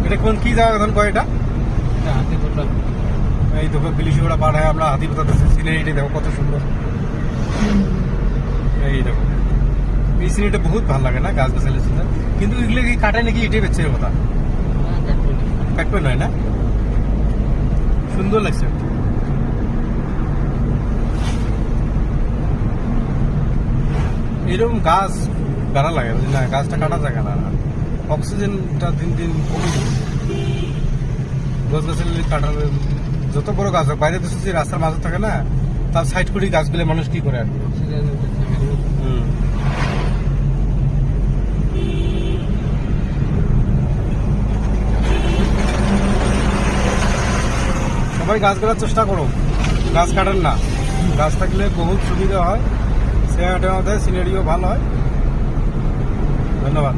এটা কোন কি জায়গা এখন কয় এটা? এই দেখো বিলিশিওড়া পার হয়ে আমরা হাতিপোতা সিনারিটি দেখো কত সুন্দর। এই দেখো এই সিনারিটা বহুত ভালো লাগে না, গাছ গাছালি সুন্দর। কিন্তু এগুলো কি কাটে নাকি এটাই বেচছে কথা, কাটবে নয় না, সুন্দর লাগছে। এরকম গাছ গাড়া লাগে না, গাছটা কাটা যায় না, অক্সিজেনটা দিন দিন কমে যাচ্ছে। গাছ গাছালি কাটার যত বড় গাছ হোক, বাইরে তো শুধু রাস্তার মাঝে থাকে না, তার সাইড করে গাছগুলো মানুষ কি করে আর কি। সবাই গাছ কাটার চেষ্টা করো, গাছ কাটার না, গাছ থাকলে বহুত সুবিধা হয়, সে সিনারিও ভালো হয়। ধন্যবাদ।